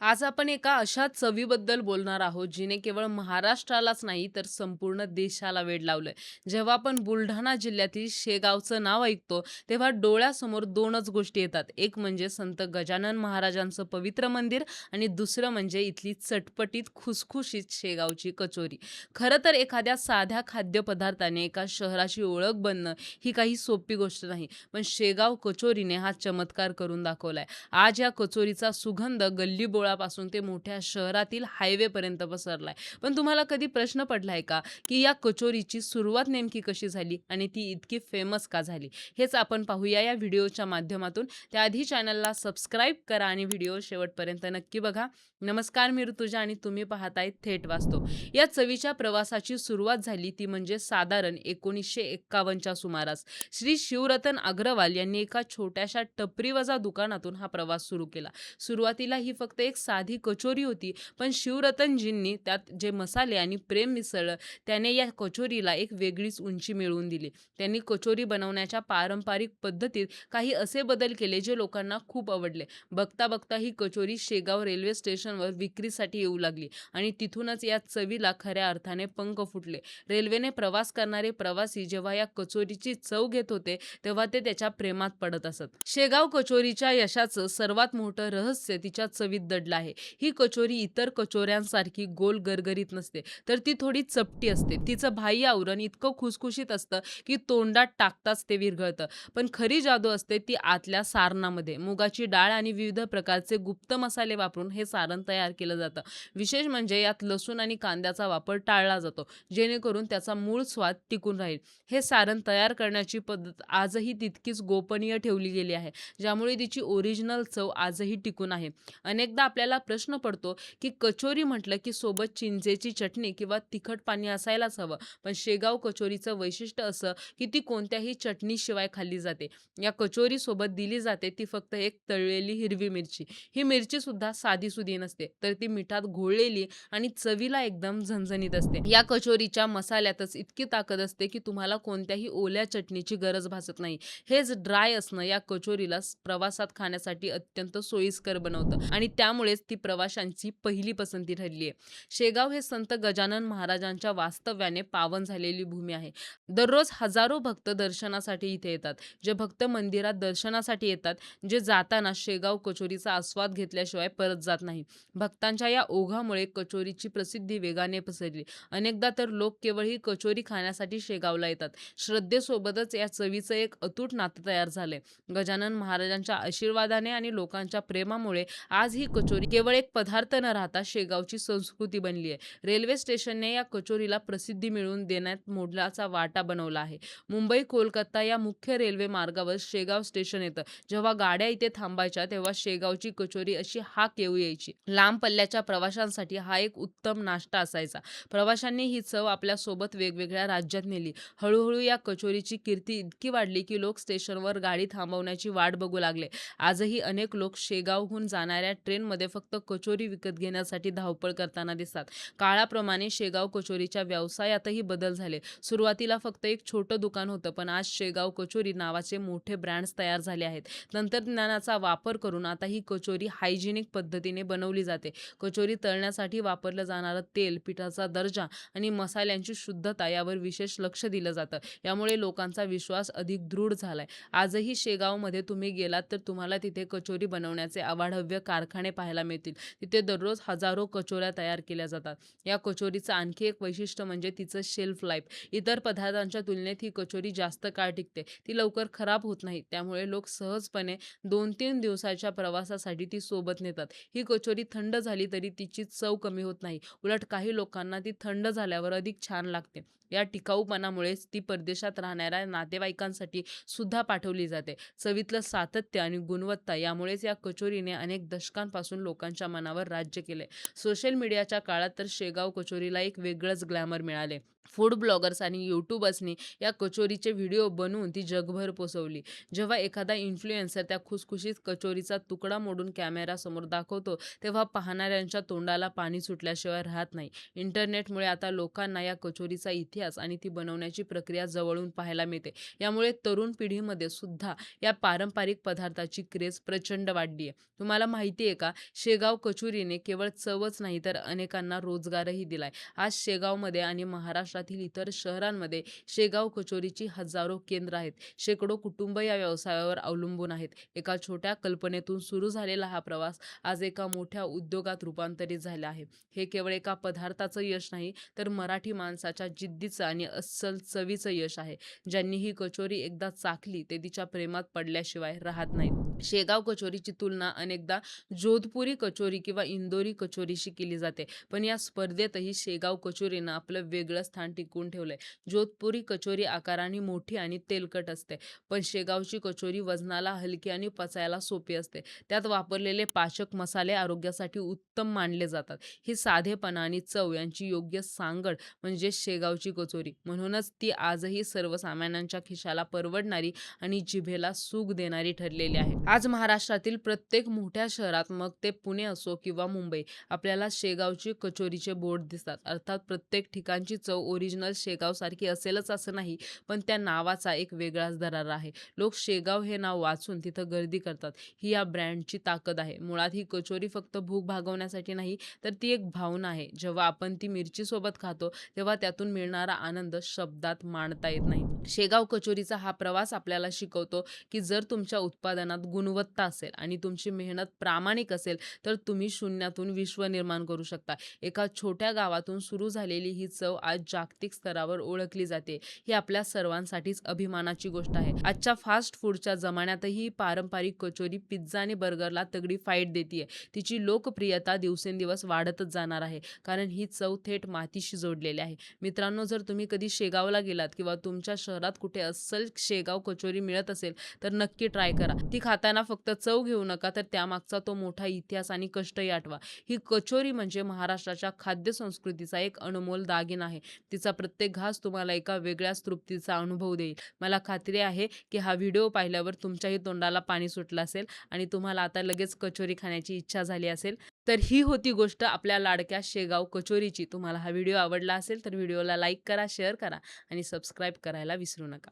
आज आपण एका अशा चवीबद्दल बोलणार आहोत, जिने केवळ महाराष्ट्रालाच नाही, तर संपूर्ण देशाला वेड लावलंय. जेव्हा आपण बुलढाणा जिल्ह्यातील शेगावचं नाव ऐकतो, तेव्हा डोळ्यासमोर 2च गोष्टी येतात. एक म्हणजे संत गजानन महाराजांचं पवित्र मंदिर आणि दुसरं म्हणजे इथली चटपटीत, खुसखुशीत शेगावची कचोरी. खरं तर एखाद्या साध्या खाद्यपदार्थाने एका शहराची ओळख बनणं, ही काही सोपी गोष्ट नाही. पण शेगाव कचोरीने हा चमत्कार करून दाखवलाय. आज या कचोरीचा सुगंध गल्लीबोळापासून ते मोठ्या शहरातील हायवेपर्यंत पसरलाय. पण तुम्हाला कधी प्रश्न पडलाय का, की या कचोरीची सुरुवात नेमकी कशी झाली आणि ती इतकी फेमस का झाली? हेच आपण पाहूया या व्हिडिओच्या माध्यमातून. त्याआधी चॅनलला सबस्क्राईब करा आणि व्हिडिओ शेवटपर्यंत नक्की बघा. नमस्कार, मी ऋतुजा आणि तुम्ही पाहताय थेट वास्तव. या चवीच्या प्रवासाची सुरुवात झाली ती म्हणजे साधारण 1951च्या सुमारास. श्री शिवरतन अग्रवाल यांनी एका छोट्याशा टपरीवजा दुकानातून हा प्रवास सुरू केला. सुरुवातीला ही फक्त एक साधी कचोरी होती, पण शिवरतनजींनी त्यात जे मसाले आणि प्रेम मिसळलं, त्याने या कचोरीला एक वेगळीच उंची मिळवून दिली. त्यांनी कचोरी बनवण्याच्या पारंपरिक पद्धतीत काही असे बदल केले, जे लोकांना खूप आवडले. बघता बघता ही कचोरी शेगाव रेल्वे स्टेशनवर विक्रीसाठी येऊ लागली आणि तिथूनच या चवीला खऱ्या अर्थाने पंख फुटले. रेल्वेने प्रवास करणारे प्रवासी जेव्हा या कचोरीची चव घेत होते, तेव्हा ते त्याच्या प्रेमात पडत असत. शेगाव कचोरीच्या यशाचं सर्वात मोठं रहस्य तिच्या चवीत दडलं आहे. ही कचोरी इतर कचोऱ्यांसारखी गोल गरगरीत नसते, तर ती थोडी चपटी असते. तिचं बाह्य आवरण इतकं खुसखुशीत असतं, की तोंडात टाकताच ते विरघळतं. पण खरी जादू असते ती आतल्या सारणामध्ये. मुगाची डाळ आणि विविध प्रकारचे गुप्त मसाले वापरून हे सारण तयार केलं जातं. विशेष म्हणजे यात लसूण आणि कांद्याचा वापर टाळला जातो, जेणेकरून त्याचा मूळ स्वाद टिकून राहील. हे सारण तयार करण्याची पद्धत आजही तितकीच गोपनीय ठेवली गेली आहे, ज्यामुळे तिची ओरिजिनल चव आजही टिकून आहे. अनेकदा आपल्याला प्रश्न पडतो, की कचोरी म्हटलं की सोबत चिंचेची चटणी किंवा तिखट पाणी असायलाच हवं. पण शेगाव कचोरीचं वैशिष्ट्य असं, की ती कोणत्याही चटणीशिवाय खाल्ली जाते. या कचोरीसोबत दिली जाते ती फक्त एक तळलेली हिरवी मिरची. ही मिरची सुद्धा साधीसुधी नसते, तर ती मिठात घोळलेली आणि चवीला एकदम झणझणीत असते. या कचोरीच्या मसाल्यातच इतकी ताकद असते, की तुम्हाला कोणत्याही ओल्या चटणीची गरज भासत नाही. हेच ड्राय असणं या कचोरीला प्रवासात खाण्यासाठी अत्यंत सोयीस्कर बनवतं आणि त्यामुळेच ती प्रवाशांची पहिली पसंती ठरली आहे. शेगाव हे संत गजानन महाराजांच्या वास्तव्याने पावन झालेली भूमी आहे. दररोज हजारो भक्त दर्शनासाठी इथे येतात. जे भक्त मंदिरात दर्शनासाठी येतात, जे जाताना शेगाव कचोरीचा आस्वाद घेतल्याशिवाय परत जात नाही. भक्तांच्या या ओघामुळे कचोरीची प्रसिद्धी वेगाने पसरली. अनेकदा तर लोक केवळ ही कचोरी खाण्यासाठी शेगावला येतात. श्रद्धेसोबतच या चवीचं एक अतूट नातं तयार झालंय. गजानन महाराजांच्या आशीर्वादाने आणि लोकांच्या प्रेमामुळे आज ही कचोरी केवळ एक पदार्थ न राहता शेगावची संस्कृती बनली आहे. रेल्वे स्टेशनने या कचोरीला प्रसिद्धी मिळवून देण्यात मोलाचा वाटा बनवला आहे. मुंबई कोलकाता या मुख्य रेल्वे मार्गावर शेगाव स्टेशन येतं. जेव्हा गाड्या इथे थांबायच्या, तेव्हा शेगावची कचोरी अशी हाक येऊ यायची. लांब पल्ल्याच्या प्रवाशांसाठी हा एक उत्तम नाश्ता असायचा. प्रवाशांनी ही चव आपल्यासोबत वेगवेगळ्या राज्यात नेली. हळूहळू या कचोरीची कीर्ती इतकी वाढली, की लोक स्टेशनवर गाडी थांबवण्याची वाट बघू लागले. आजही अनेक लोक शेगावहून जाणाऱ्या ट्रेनमध्ये फक्त कचोरी विकत घेण्यासाठी धावपळ करताना दिसतात. काळाप्रमाणे शेगाव कचोरीच्या व्यवसायातही बदल झाले. सुरुवातीला फक्त एक छोटं दुकान होतं, पण आज शेगाव कचोरी नावाचे मोठे ब्रँड्स तयार झाले आहेत. तंत्रज्ञानाचा वापर करून आता ही कचोरी हायजिनिक पद्धतीने बनवली जाते. कचोरी तळण्यासाठी वापरलं जाणारं तेल, पिठाचा दर्जा आणि मसाल्यांची शुद्धता यावर विशेष लक्ष दिलं जातं. यामुळे लोकांचा विश्वास अधिक दृढ झालाय. आजही शेगावमध्ये तुम्ही गेलात तर तुम्हाला तिथे कचोरी बनवण्याचे अवाढव्य कारखाने पाहायला मिळतील. तिथे दररोज हजारो कचोऱ्या तयार केल्या जातात. या कचोरीचं आणखी एक वैशिष्ट्य म्हणजे तिचं शेल्फ लाईफ. इतर पदार्थांच्या तुलनेत ही कचोरी जास्त काळ टिकते. ती लवकर खराब होत नाही. त्यामुळे लोक सहजपणे 2-3 दिवसाच्या प्रवासासाठी ती सोबत नेतात. ही कचोरी थंड झाली तरी तिची चव कमी होत नाही. उलट काही लोकांना ती थंड झाल्यावर अधिक छान लागते. या टिकाऊपणामुळेच ती परदेशात राहणाऱ्या नातेवाईकांसाठी सुद्धा पाठवली जाते. चवीतलं सातत्य आणि गुणवत्ता यामुळेच या कचोरीने अनेक दशकांपासून लोकांच्या मनावर राज्य केले. सोशल मीडियाच्या काळात तर शेगाव कचोरीला एक वेगळंच ग्लॅमर मिळाले. फूड ब्लॉगर्स आणि यूट्यूबर्सनी या कचोरीचे व्हिडिओ बनवून ती जगभर पोहोचवली. जेव्हा एखादा इन्फ्लुएन्सर त्या खुसखुशीत कचोरीचा तुकडा मोडून कॅमेऱ्यासमोर दाखवतो, तेव्हा पाहणाऱ्यांच्या तोंडाला पाणी सुटल्याशिवाय राहत नाही. इंटरनेटमुळे आता लोकांना या कचोरीचा इतिहास आणि ती बनवण्याची प्रक्रिया जवळून पाहायला मिळते. यामुळे तरुण पिढीमध्ये सुद्धा या पारंपरिक पदार्थाची क्रेज प्रचंड वाढली आहे. तुम्हाला माहिती आहे का, शेगाव कचोरीने केवळ चवच नाही तर अनेकांना रोजगारही दिलाय. आज शेगावमध्ये आणि महाराष्ट्रातील इतर शहरांमध्ये शेगाव कचोरीची हजारो केंद्र आहेत. शेकडो कुटुंब या व्यवसायावर अवलंबून आहेत. एका छोट्या कल्पनेतून सुरू झालेला हा प्रवास आज एका मोठ्या उद्योगात रूपांतरित झाला आहे. हे केवळ एका पदार्थाचं यश नाही, तर मराठी माणसाच्या जिद्दीचं आणि अस्सल चवीचं यश आहे. ज्यांनी ही कचोरी एकदा चाखली ते तिच्या प्रेमात पडल्याशिवाय राहत नाहीत. शेगाव कचोरीची तुलना अनेकदा जोधपुरी कचोरी किंवा इंदोरी कचोरीशी केली जाते. पण या स्पर्धेतही शेगाव कचोरीनं आपलं वेगळं स्थान टिकवून ठेवलंय. जोधपुरी कचोरी आकाराने मोठी आणि तेलकट असते, पण शेगावची कचोरी वजनाला हलकी आणि पचायला सोपी असते. त्यात वापरलेले पाचक मसाले आरोग्यासाठी उत्तम मानले जातात. ही साधेपणा आणि चव यांची योग्य सांगड म्हणजे शेगावची कचोरी. म्हणूनच ती आजही सर्वसामान्यांच्या खिशाला परवडणारी आणि जिभेला सूख देणारी ठरलेली आहे. आज महाराष्ट्रातील प्रत्येक मोठ्या शहरात, मग ते पुणे असो किंवा मुंबई, आपल्याला शेगावची कचोरीचे बोर्ड दिसतात. अर्थात प्रत्येक ठिकाणची चव ओरिजिनल शेगावसारखी असेलच असं नाही, पण त्या नावाचा एक वेगळाच दरारा आहे. लोक शेगाव हे नाव वाचून तिथं गर्दी करतात. ही या ब्रँडची ताकद आहे. मुळात ही कचोरी फक्त भूक भागवण्यासाठी नाही, तर ती एक भावना आहे. जेव्हा आपण ती मिरचीसोबत खातो, तेव्हा त्यातून मिळणारा आनंद शब्दात मांडता येत नाही. शेगाव कचोरीचा हा प्रवास आपल्याला शिकवतो, की जर तुमच्या उत्पादनात गुणवत्ता असेल आणि तुमची मेहनत प्रामाणिक असेल, तर तुम्ही शून्यातून विश्व निर्माण करू शकता. एका छोट्या गावातून सुरू झालेली ही चव आज जागतिक स्तरावर ओळखली जाते. ही आपल्या सर्वांसाठीच अभिमानाची गोष्ट आहे. आजच्या फास्ट फूडच्या जमान्यातही ही पारंपरिक कचोरी पिझ्झा आणि बर्गरला तगडी फाईट देतीये. तिची लोकप्रियता दिवसेंदिवस वाढतच जाणार आहे, कारण ही चव थेट मातीशी जोडलेली आहे. मित्रांनो, जर तुम्ही कधी शेगावला गेलात किंवा तुमच्या शहरात कुठे अस्सल शेगाव कचोरी मिळत असेल, तर नक्की ट्राय करा. ती खाताना फक्त चव घेऊ नका, तर त्यामागचा तो मोठा इतिहास आणि कष्टही आठवा. ही कचोरी म्हणजे महाराष्ट्राच्या खाद्य संस्कृतीचा एक अनमोल दागिना आहे. तिचा प्रत्येक घास तुम्हाला एका वेगळ्याच तृप्तीचा अनुभव देईल. मला खात्री आहे, की हा व्हिडिओ पाहिल्यावर तुमच्याही तोंडाला पाणी सुटलं असेल आणि तुम्हाला आता लगेच कचोरी खाण्याची इच्छा झाली असेल. तर ही होती गोष्ट आपल्या लाडक्या शेगाव कचोरीची. तुम्हाला हा व्हिडिओ आवडला असेल, तर व्हिडिओला लाईक करा, शेअर करा आणि सबस्क्राईब करायला विसरू नका.